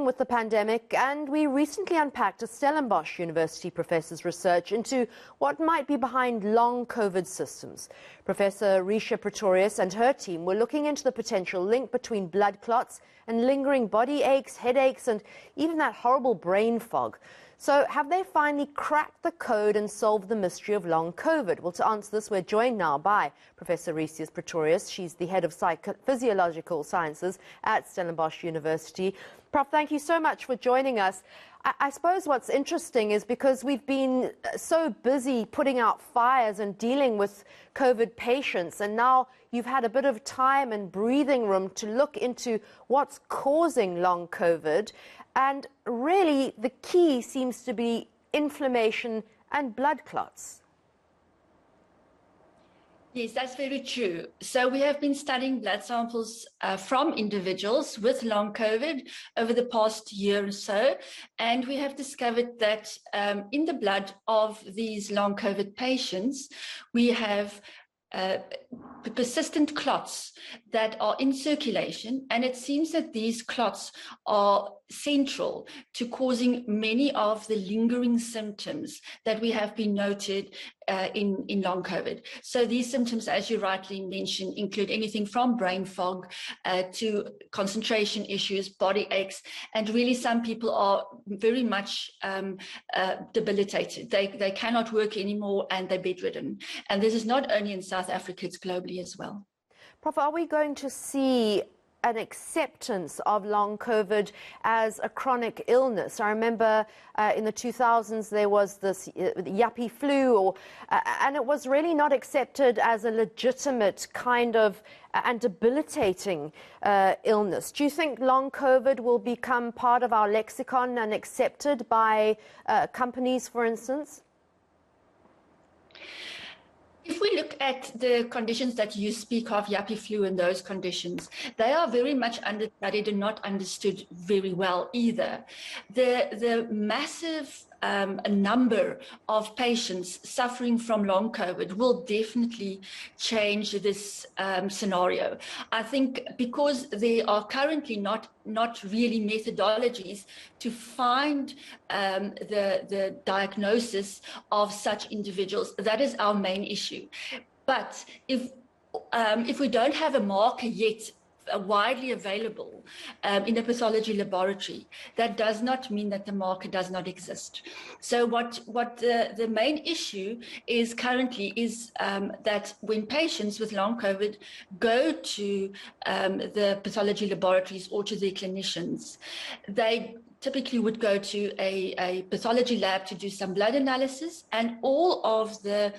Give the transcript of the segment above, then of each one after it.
with the pandemic, and we recently unpacked a Stellenbosch University professor's research into what might be behind long COVID systems. Professor Resia Pretorius and her team were looking into the potential link between blood clots and lingering body aches, headaches, and even that horrible brain fog. So have they finally cracked the code and solved the mystery of long COVID? Well, to answer this, we're joined now by Professor Resia Pretorius. She's the head of Physiological Sciences at Stellenbosch University. Prof, thank you so much for joining us. I suppose what's interesting is because we've been so busy putting out fires and dealing with COVID patients, and now you've had a bit of time and breathing room to look into what's causing long COVID. And really, the key seems to be inflammation and blood clots. Yes, that's very true. So we have been studying blood samples from individuals with long COVID over the past year or so, and we have discovered that in the blood of these long COVID patients, we have persistent clots that are in circulation, and it seems that these clots are central to causing many of the lingering symptoms that we have been noted in long COVID. So these symptoms, as you rightly mentioned, include anything from brain fog to concentration issues, body aches, and really some people are very much debilitated. They cannot work anymore and they're bedridden. And this is not only in South Africa, it's globally as well. Prof, are we going to see an acceptance of long COVID as a chronic illness? I remember in the 2000s there was this yuppie flu, and it was really not accepted as a legitimate kind of and debilitating illness. Do you think long COVID will become part of our lexicon and accepted by companies, for instance? If we look at the conditions that you speak of, yuppie flu and those conditions, they are very much understudied and not understood very well either. The massive number of patients suffering from long COVID will definitely change this scenario. I think because there are currently not really methodologies to find the diagnosis of such individuals. That is our main issue. But if we don't have a marker yet widely available in a pathology laboratory, that does not mean that the marker does not exist. So what the main issue is currently is that when patients with long COVID go to the pathology laboratories or to their clinicians, they typically would go to a pathology lab to do some blood analysis, and all of the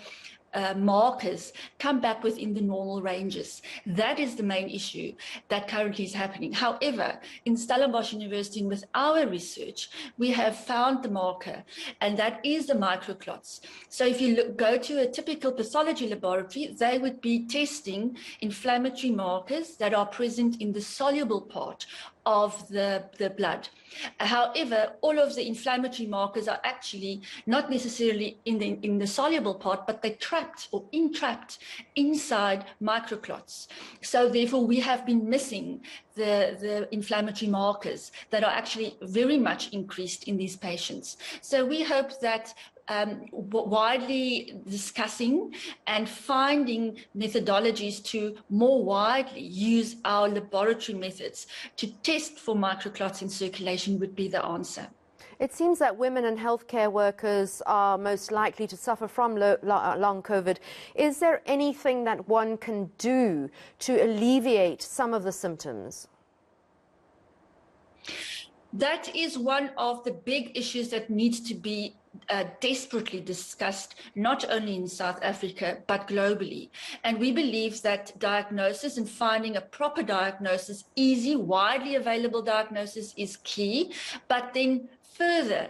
markers come back within the normal ranges. That is the main issue that currently is happening. However, in Stellenbosch University and with our research, we have found the marker, and that is the microclots. So if you go to a typical pathology laboratory, they would be testing inflammatory markers that are present in the soluble part of the blood. However, all of the inflammatory markers are actually not necessarily in the soluble part, but they're trapped or entrapped inside microclots. So therefore, we have been missing the inflammatory markers that are actually very much increased in these patients. So we hope that widely discussing and finding methodologies to more widely use our laboratory methods to test for microclots in circulation would be the answer. It seems that women and healthcare workers are most likely to suffer from long COVID. Is there anything that one can do to alleviate some of the symptoms? That is one of the big issues that needs to be desperately discussed, not only in South Africa, but globally. And we believe that diagnosis and finding a proper diagnosis, easy, widely available diagnosis is key, but then further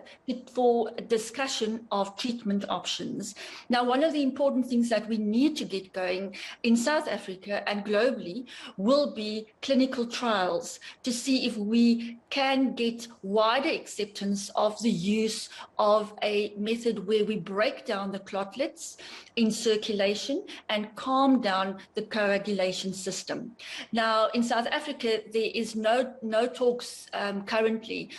for discussion of treatment options. Now, one of the important things that we need to get going in South Africa and globally will be clinical trials to see if we can get wider acceptance of the use of a a method where we break down the clotlets in circulation and calm down the coagulation system. Now, in South Africa, there is no talks currently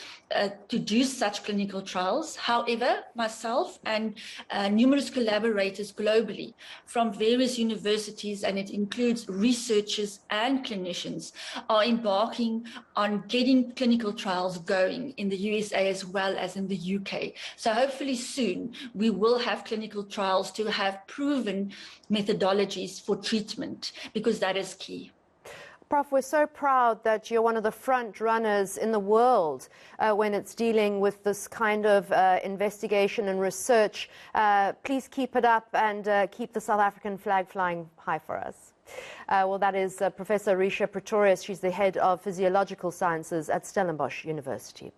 to do such clinical trials. However, myself and numerous collaborators globally from various universities, and it includes researchers and clinicians, are embarking on getting clinical trials going in the USA as well as in the UK. So hopefully soon we will have clinical trials to have proven methodologies for treatment, because that is key. Prof, we're so proud that you're one of the front runners in the world when it's dealing with this kind of investigation and research. Please keep it up and keep the South African flag flying high for us. Well, that is Professor Resia Pretorius. She's the head of Physiological Sciences at Stellenbosch University.